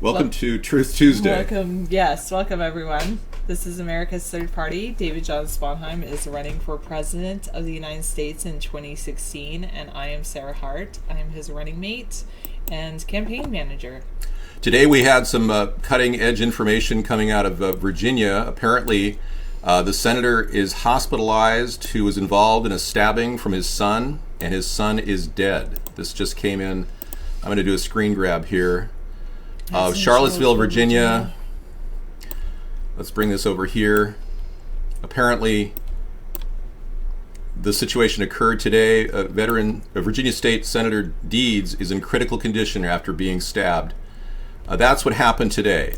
Welcome to Truth Tuesday. Welcome everyone. This is America's Third Party. David John Sponheim is running for President of the United States in 2016, and I am Sarah Hart. I am his running mate and campaign manager. Today we had some cutting-edge information coming out of Virginia. Apparently, the senator is hospitalized who was involved in a stabbing from his son, and his son is dead. This just came in. I'm going to do a screen grab here. Charlottesville, Virginia. Let's bring this over here. Apparently, the situation occurred today. A veteran, Virginia State Senator Deeds, is in critical condition after being stabbed. That's what happened today.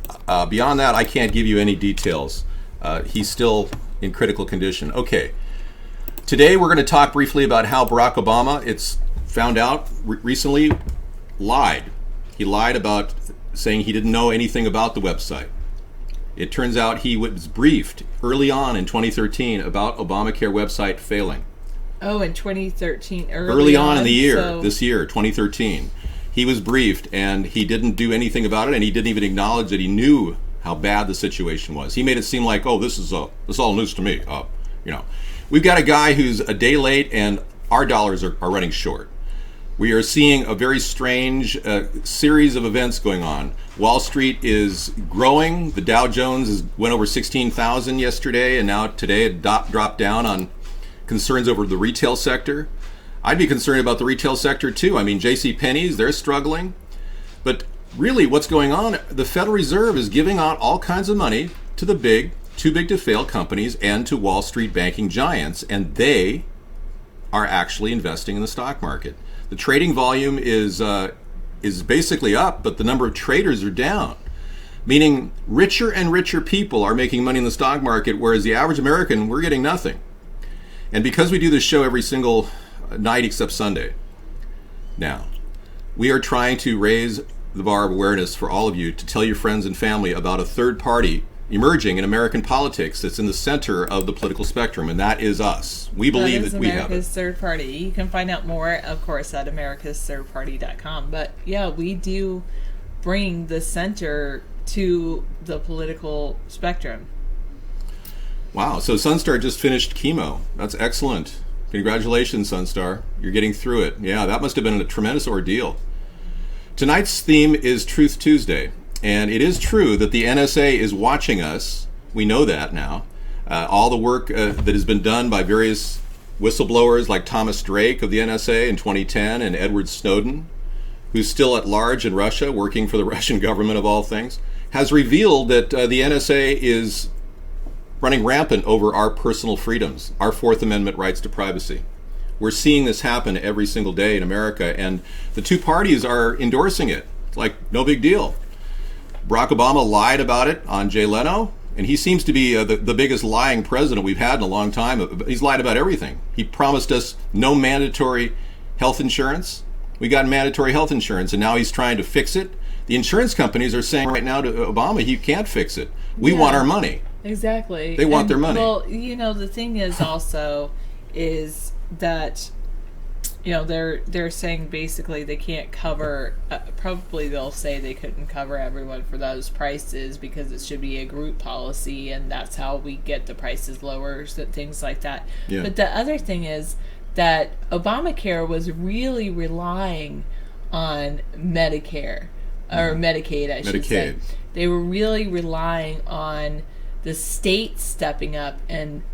Beyond that, I can't give you any details. He's still in critical condition. Okay. Today, we're going to talk briefly about how Barack Obama, it's found out recently, lied. He lied about saying he didn't know anything about the website. It turns out he was briefed early on in 2013 about Obamacare website failing. Oh, in 2013, early on in the year, this year, 2013. He was briefed and he didn't do anything about it, and he didn't even acknowledge that he knew how bad the situation was. He made it seem like, oh, this is all news to me. We've got a guy who's a day late and our dollars are running short. We are seeing a very strange series of events going on. Wall Street is growing. The Dow Jones went over 16,000 yesterday, and now today it dropped down on concerns over the retail sector. I'd be concerned about the retail sector too. I mean, JCPenney's, they're struggling. But really what's going on, the Federal Reserve is giving out all kinds of money to the too big to fail companies and to Wall Street banking giants, and they are actually investing in the stock market. The trading volume is basically up, but the number of traders are down, meaning richer and richer people are making money in the stock market, whereas the average American, we're getting nothing. And because we do this show every single night except Sunday, now, we are trying to raise the bar of awareness for all of you to tell your friends and family about a third party emerging in American politics that's in the center of the political spectrum, and that is us. We believe that we have it. America's Third Party. You can find out more, of course, at americasthirdparty.com. But yeah, we do bring the center to the political spectrum. Wow, so Sunstar just finished chemo. That's excellent. Congratulations, Sunstar. You're getting through it. Yeah, that must have been a tremendous ordeal. Tonight's theme is Truth Tuesday. And it is true that the NSA is watching us. We know that now. All the work that has been done by various whistleblowers like Thomas Drake of the NSA in 2010 and Edward Snowden, who's still at large in Russia, working for the Russian government of all things, has revealed that the NSA is running rampant over our personal freedoms, our Fourth Amendment rights to privacy. We're seeing this happen every single day in America, and the two parties are endorsing it. It's like, no big deal. Barack Obama lied about it on Jay Leno, and he seems to be the biggest lying president we've had in a long time. He's lied about everything. He promised us no mandatory health insurance. We got mandatory health insurance, and now he's trying to fix it. The insurance companies are saying right now to Obama, he can't fix it. We want our money. Exactly. They want their money. Well, the thing is also is that they're saying basically they can't cover, probably they'll say they couldn't cover everyone for those prices because it should be a group policy, and that's how we get the prices lower, so things like that. Yeah. But the other thing is that Obamacare was really relying on Medicare, or Medicaid, I should say. They were really relying on the states stepping up and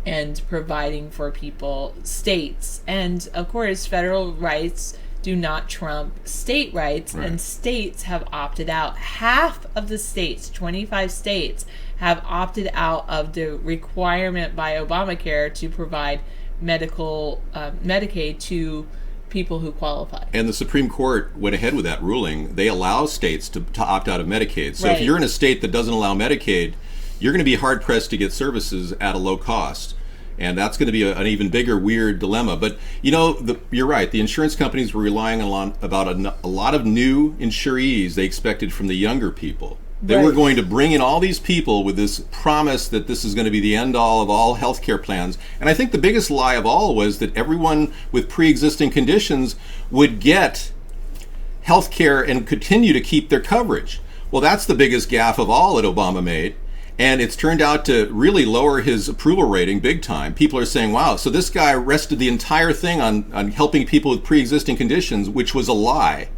providing for people, states. And of course, federal rights do not trump state rights, right. And states have opted out. Half of the states, 25 states, have opted out of the requirement by Obamacare to provide Medicaid to people who qualify. And the Supreme Court went ahead with that ruling. They allow states to opt out of Medicaid. So if you're in a state that doesn't allow Medicaid, you're going to be hard-pressed to get services at a low cost. And that's going to be an even bigger, weird dilemma. But, you're right. The insurance companies were relying a lot of new insurees they expected from the younger people. They were going to bring in all these people with this promise that this is going to be the end-all of all healthcare plans. And I think the biggest lie of all was that everyone with pre-existing conditions would get healthcare and continue to keep their coverage. Well, that's the biggest gaffe of all that Obama made. And it's turned out to really lower his approval rating big time. People are saying, wow, so this guy rested the entire thing on helping people with pre-existing conditions, which was a lie.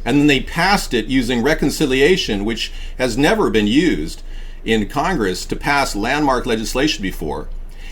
And then they passed it using reconciliation, which has never been used in Congress to pass landmark legislation before.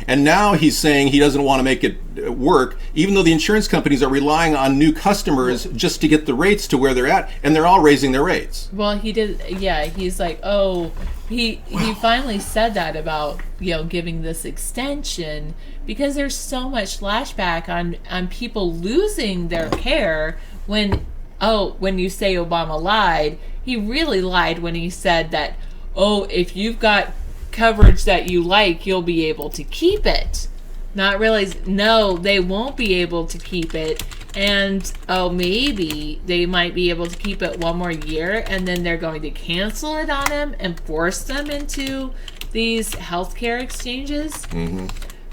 And now he's saying he doesn't want to make it work, even though the insurance companies are relying on new customers just to get the rates to where they're at, and they're all raising their rates. Well, he did, yeah, he's like, oh, he finally said that about, giving this extension, because there's so much lashback on people losing their care when you say Obama lied. He really lied when he said that, if you've got coverage that you like, you'll be able to keep it. Not realize, no, they won't be able to keep it, and maybe they might be able to keep it one more year, and then they're going to cancel it on them and force them into these healthcare exchanges. Mm-hmm.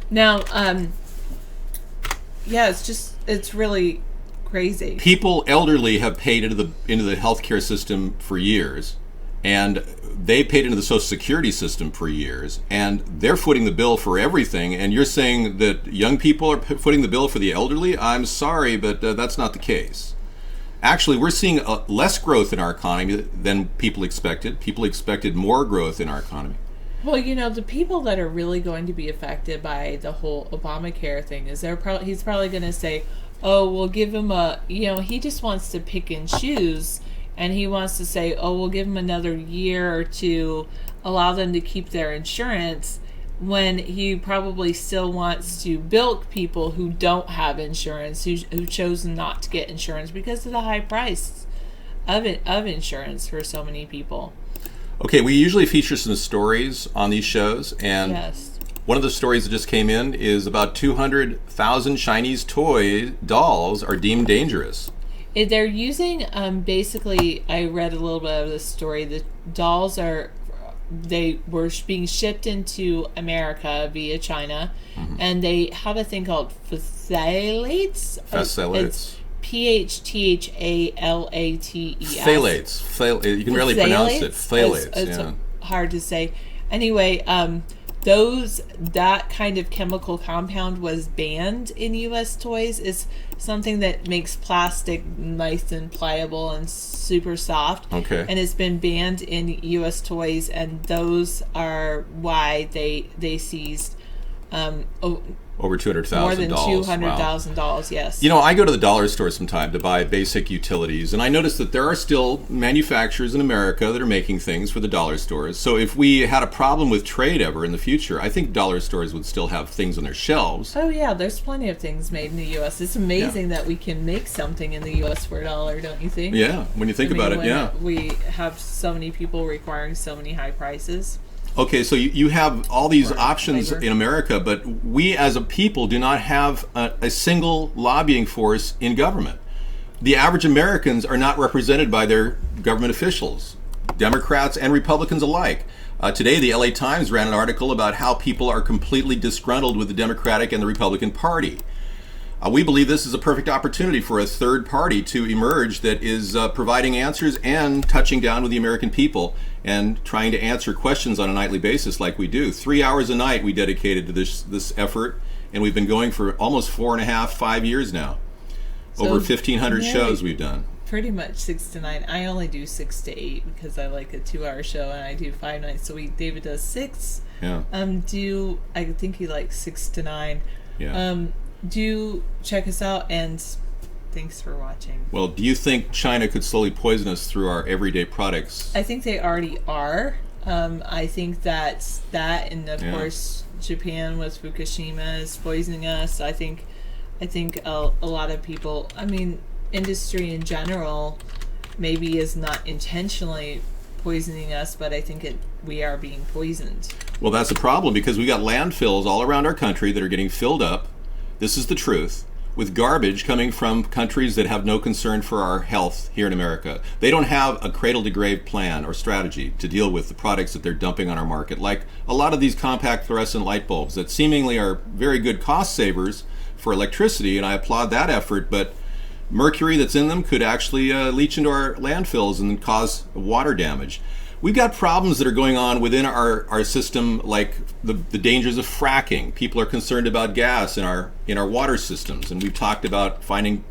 Now, it's really crazy. People elderly have paid into the healthcare system for years, and they paid into the Social Security system for years, and they're footing the bill for everything. And you're saying that young people are footing the bill for the elderly? I'm sorry, but that's not the case. Actually, we're seeing less growth in our economy than people expected. People expected more growth in our economy. Well, the people that are really going to be affected by the whole Obamacare thing is he's probably going to say, we'll give him he just wants to pick and choose. And he wants to say, we'll give them another year to allow them to keep their insurance, when he probably still wants to bilk people who don't have insurance, who chose not to get insurance because of the high price of insurance for so many people. Okay, we usually feature some stories on these shows, and yes. One of the stories that just came in is about 200,000 Chinese toy dolls are deemed dangerous. They're using, basically, I read a little bit of this story. The dolls were being shipped into America via China, mm-hmm. and they have a thing called phthalates. Phthalates. Phthalates. Phthalates. You can really pronounce it. Phthalates. It's hard to say. Anyway, that kind of chemical compound was banned in U.S. toys. Is something that makes plastic nice and pliable and super soft. Okay. And it's been banned in U.S. toys, and those are why they seized over $200,000. More than $200,000, yes. I go to the dollar store sometime to buy basic utilities, and I notice that there are still manufacturers in America that are making things for the dollar stores. So if we had a problem with trade ever in the future, I think dollar stores would still have things on their shelves. Oh yeah, there's plenty of things made in the U.S. It's amazing that we can make something in the U.S. for a dollar, don't you think? Yeah, when you think about it, yeah. We have so many people requiring so many high prices. Okay, so you have all these options in America, but we as a people do not have a single lobbying force in government. The average Americans are not represented by their government officials, Democrats and Republicans alike. Today, the LA Times ran an article about how people are completely disgruntled with the Democratic and the Republican Party. We believe this is a perfect opportunity for a third party to emerge that is providing answers and touching down with the American people and trying to answer questions on a nightly basis like we do. 3 hours a night we dedicated to this effort, and we've been going for almost 5 years now. So over 1,500 shows we've done. Pretty much 6 to 9. I only do 6 to 8 because I like a 2-hour show, and I do 5 nights a week. David does 6. Yeah. I think he likes 6 to 9. Yeah. Do check us out, and thanks for watching. Well, do you think China could slowly poison us through our everyday products? I think they already are. I think that and of course Japan with Fukushima is poisoning us. I think a lot of people, industry in general maybe is not intentionally poisoning us, but I think we are being poisoned. Well, that's a problem because we got landfills all around our country that are getting filled up. This is the truth, with garbage coming from countries that have no concern for our health here in America. They don't have a cradle-to-grave plan or strategy to deal with the products that they're dumping on our market, like a lot of these compact fluorescent light bulbs that seemingly are very good cost savers for electricity, and I applaud that effort, but mercury that's in them could actually leach into our landfills and cause water damage. We've got problems that are going on within our system, like the dangers of fracking. People are concerned about gas in our water systems, and we've talked about finding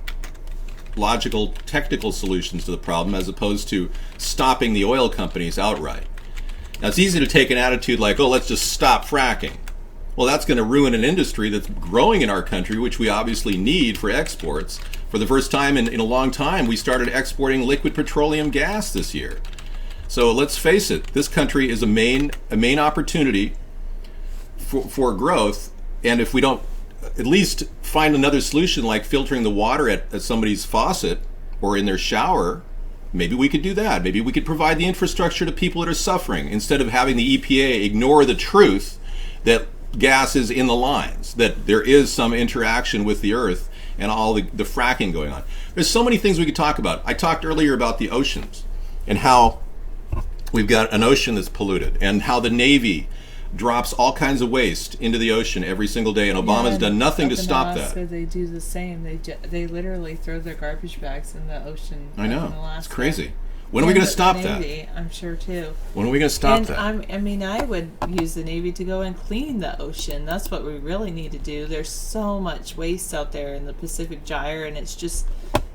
logical, technical solutions to the problem as opposed to stopping the oil companies outright. Now, it's easy to take an attitude like, oh, let's just stop fracking. Well, that's going to ruin an industry that's growing in our country, which we obviously need for exports. For the first time in a long time, we started exporting liquid petroleum gas this year. So let's face it, this country is a main opportunity for growth, and if we don't at least find another solution like filtering the water at somebody's faucet or in their shower, maybe we could do that. Maybe we could provide the infrastructure to people that are suffering instead of having the EPA ignore the truth that gas is in the lines, that there is some interaction with the earth and all the fracking going on. There's so many things we could talk about. I talked earlier about the oceans and how we've got an ocean that's polluted and how the Navy drops all kinds of waste into the ocean every single day, and Obama's done nothing to stop that. They do the same. They literally throw their garbage bags in the ocean. I know. It's crazy. When are we going to stop that? I'm sure too. When are we going to stop that? I would use the Navy to go and clean the ocean. That's what we really need to do. There's so much waste out there in the Pacific Gyre, and it's just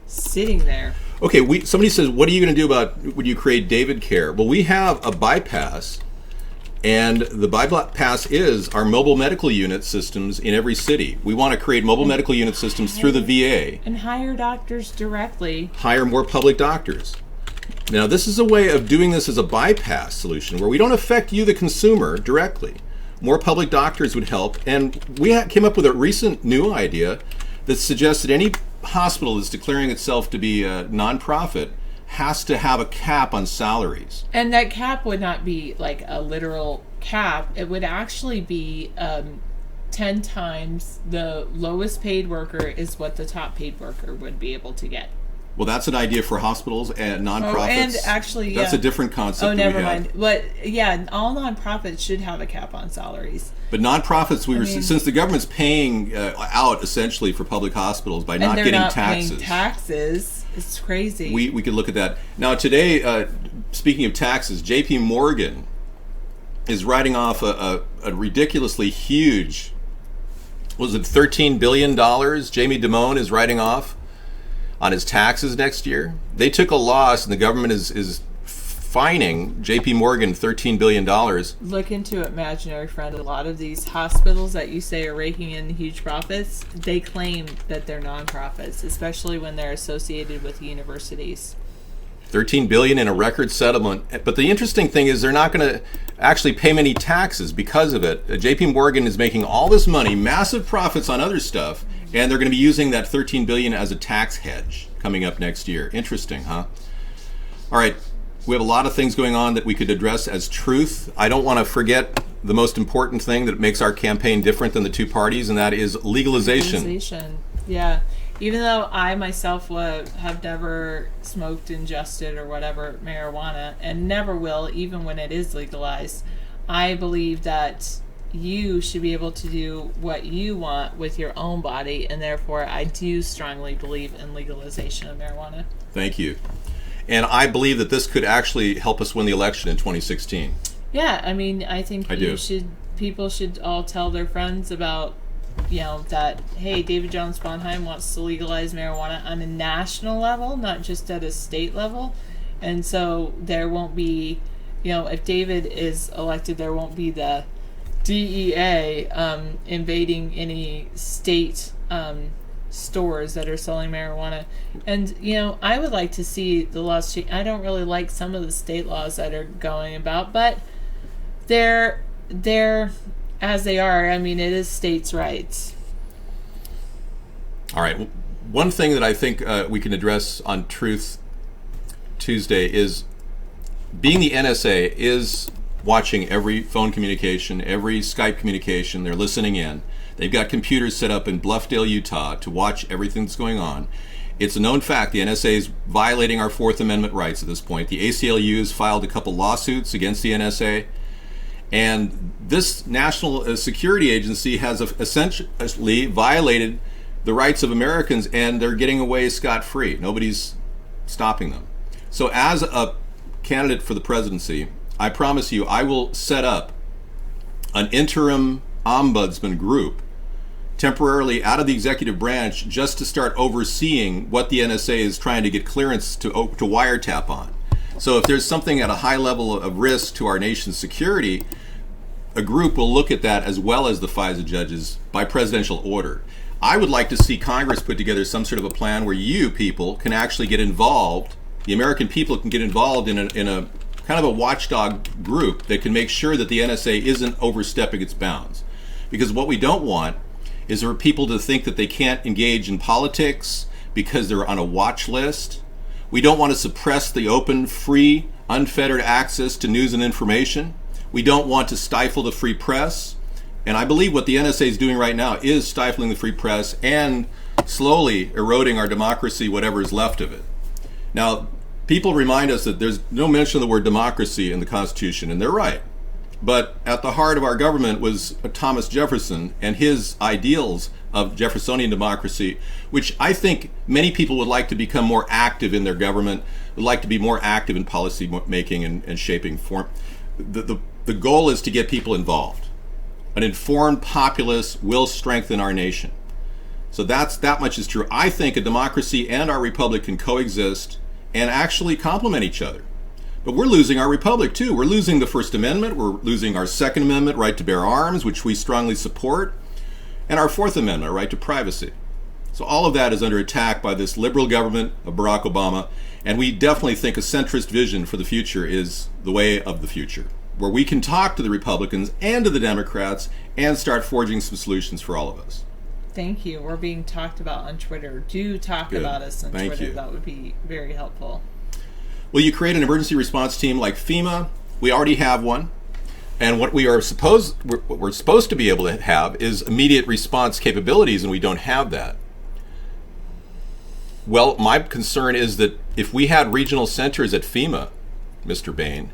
sitting there. Okay, somebody says, what are you going to do about when you create David Care? Well, we have a bypass, and the bypass is our mobile medical unit systems in every city. We want to create mobile medical unit systems through the VA. And hire doctors directly. Hire more public doctors. Now, this is a way of doing this as a bypass solution where we don't affect you, the consumer, directly. More public doctors would help, and we came up with a recent new idea that suggests that any hospital that's declaring itself to be a nonprofit has to have a cap on salaries. And that cap would not be like a literal cap. It would actually be 10 times the lowest paid worker is what the top paid worker would be able to get. Well, that's an idea for hospitals and nonprofits. Oh, and actually, that's a different concept. Oh, never mind. But yeah, all nonprofits should have a cap on salaries. But nonprofits, since the government's paying out essentially for public hospitals by not getting taxes. Paying taxes. It's crazy. We could look at that. Now today, speaking of taxes, J.P. Morgan is writing off a ridiculously huge, was it $13 billion? Jamie Dimon is writing off on his taxes next year. They took a loss, and the government is fining J.P. Morgan $13 billion. Look into it, imaginary friend. A lot of these hospitals that you say are raking in huge profits, they claim that they're nonprofits, especially when they're associated with universities. $13 billion in a record settlement. But the interesting thing is they're not going to actually pay many taxes because of it. J.P. Morgan is making all this money, massive profits on other stuff, and they're going to be using that $13 billion as a tax hedge coming up next year. Interesting, huh? All right, we have a lot of things going on that we could address as truth. I don't want to forget the most important thing that makes our campaign different than the two parties, and that is legalization. Legalization, yeah. Even though I myself have never smoked, ingested, or whatever marijuana, and never will, even when it is legalized, I believe that you should be able to do what you want with your own body, and therefore I do strongly believe in legalization of marijuana. Thank you. And I believe that this could actually help us win the election in 2016. Yeah, I think people should all tell their friends about, that, hey, David Jones Sponheim wants to legalize marijuana on a national level, not just at a state level. And so there won't be, if David is elected, there won't be the DEA invading any state stores that are selling marijuana. And I would like to see the laws change. I don't really like some of the state laws that are going about, but they're as they are. It is states' rights. All right, one thing that I think we can address on Truth Tuesday is being the NSA is watching every phone communication, every Skype communication. They're listening in. They've got computers set up in Bluffdale, Utah to watch everything that's going on. It's a known fact the NSA is violating our Fourth Amendment rights at this point. The ACLU has filed a couple lawsuits against the NSA. And this national security agency has essentially violated the rights of Americans, and they're getting away scot-free. Nobody's stopping them. So as a candidate for the presidency, I promise you I will set up an interim ombudsman group temporarily out of the executive branch just to start overseeing what the NSA is trying to get clearance to wiretap on. So if there's something at a high level of risk to our nation's security, a group will look at that as well as the FISA judges by presidential order. I would like to see Congress put together some sort of a plan where you people can actually get involved, the American people can get involved in a kind of a watchdog group that can make sure that the NSA isn't overstepping its bounds. Because what we don't want is for people to think that they can't engage in politics because they're on a watch list. We don't want to suppress the open, free, unfettered access to news and information. We don't want to stifle the free press. And I believe what the NSA is doing right now is stifling the free press and slowly eroding our democracy, whatever is left of it. Now, people remind us that there's no mention of the word democracy in the Constitution, and they're right. But at the heart of our government was Thomas Jefferson and his ideals of Jeffersonian democracy, which I think many people would like to become more active in their government, would like to be more active in policy making and shaping form. The goal is to get people involved. An informed populace will strengthen our nation. So that much is true. I think a democracy and our republic can coexist and actually complement each other. But we're losing our republic too. We're losing the First Amendment. We're losing our Second Amendment, right to bear arms, which we strongly support, and our Fourth Amendment, our right to privacy. So all of that is under attack by this liberal government of Barack Obama, and we definitely think a centrist vision for the future is the way of the future, where we can talk to the Republicans and to the Democrats and start forging some solutions for all of us. Thank you. We're being talked about on Twitter. Do talk about us on Twitter. That would be very helpful. Well, you create an emergency response team like FEMA. We already have one. And what we're supposed to be able to have is immediate response capabilities, and we don't have that. Well, my concern is that if we had regional centers at FEMA, Mr. Bain,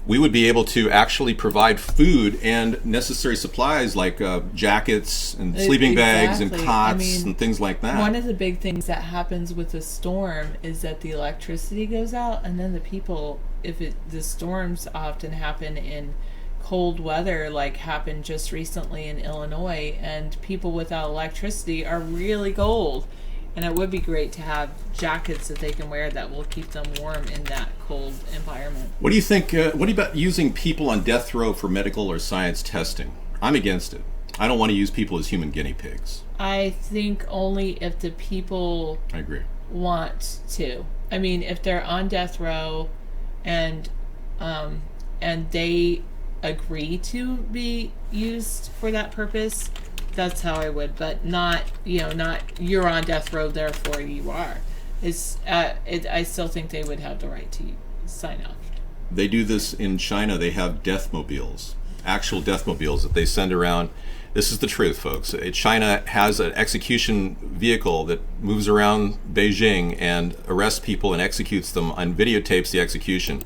we would be able to actually provide food and necessary supplies like jackets and sleeping bags and cots and things like that. One of the big things that happens with a storm is that the electricity goes out, and then the people, the storms often happen in cold weather, like happened just recently in Illinois, and people without electricity are really cold. And it would be great to have jackets that they can wear that will keep them warm in that cold environment. What do you think? What about using people on death row for medical or science testing? I'm against it. I don't want to use people as human guinea pigs. I think only if the people want to. I mean, if they're on death row and they agree to be used for that purpose, that's how I would, but not you're on death row, therefore you are. I still think they would have the right to sign up. They do this in China. They have death mobiles, actual death mobiles that they send around. This is the truth, folks. China has an execution vehicle that moves around Beijing and arrests people and executes them and videotapes the execution.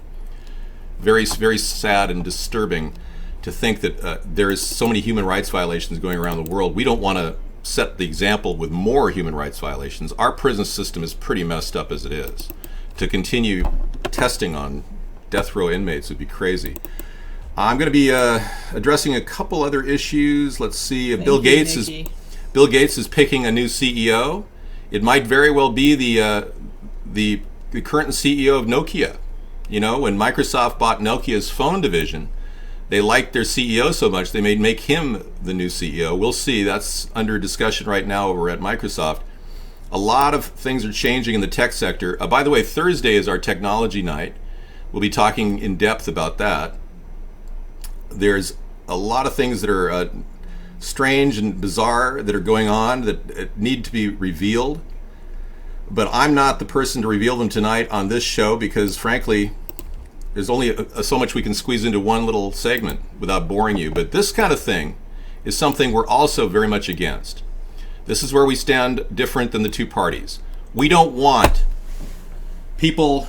Very, very sad and disturbing to think that there is so many human rights violations going around the world. We don't want to set the example with more human rights violations. Our prison system is pretty messed up as it is. To continue testing on death row inmates would be crazy. I'm going to be addressing a couple other issues. Let's see. Bill Gates is picking a new CEO. It might very well be the current CEO of Nokia. You know, when Microsoft bought Nokia's phone division, they liked their CEO so much they may make him the new CEO. We'll see. That's under discussion right now over at Microsoft. A lot of things are changing in the tech sector. By the way, Thursday is our technology night. We'll be talking in depth about that. There's a lot of things that are strange and bizarre that are going on that need to be revealed. But I'm not the person to reveal them tonight on this show because, frankly, there's only so much we can squeeze into one little segment without boring you. But this kind of thing is something we're also very much against. This is where we stand different than the two parties. We don't want people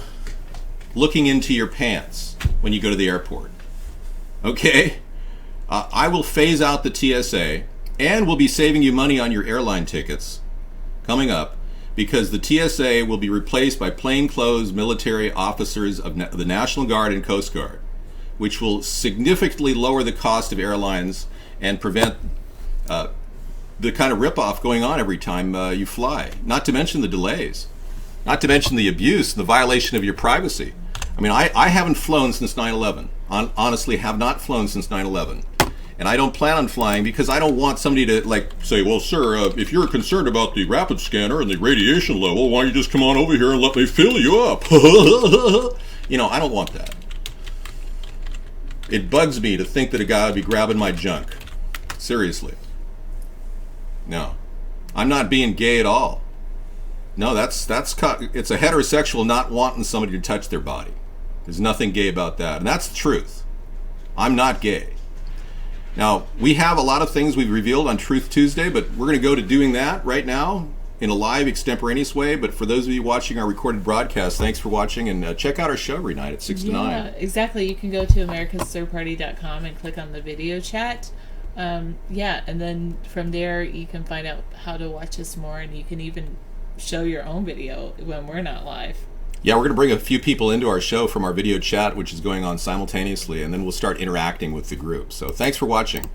looking into your pants when you go to the airport. Okay? I will phase out the TSA, and we'll be saving you money on your airline tickets coming up because the TSA will be replaced by plainclothes military officers of the National Guard and Coast Guard, which will significantly lower the cost of airlines and prevent the kind of ripoff going on every time you fly. Not to mention the delays, not to mention the abuse, the violation of your privacy. I mean, I haven't flown since 9/11. Honestly, have not flown since 9/11. And I don't plan on flying because I don't want somebody to say, well, sir, if you're concerned about the rapid scanner and the radiation level, why don't you just come on over here and let me fill you up? You know, I don't want that. It bugs me to think that a guy would be grabbing my junk. Seriously. No. I'm not being gay at all. No, it's a heterosexual not wanting somebody to touch their body. There's nothing gay about that. And that's the truth. I'm not gay. Now, we have a lot of things we've revealed on Truth Tuesday, but we're going to go to doing that right now in a live, extemporaneous way. But for those of you watching our recorded broadcast, thanks for watching, and check out our show every night at 6 to 9. Yeah, exactly. You can go to americasthirdparty.com and click on the video chat. And then from there you can find out how to watch us more, and you can even show your own video when we're not live. Yeah, we're going to bring a few people into our show from our video chat, which is going on simultaneously, and then we'll start interacting with the group. So thanks for watching.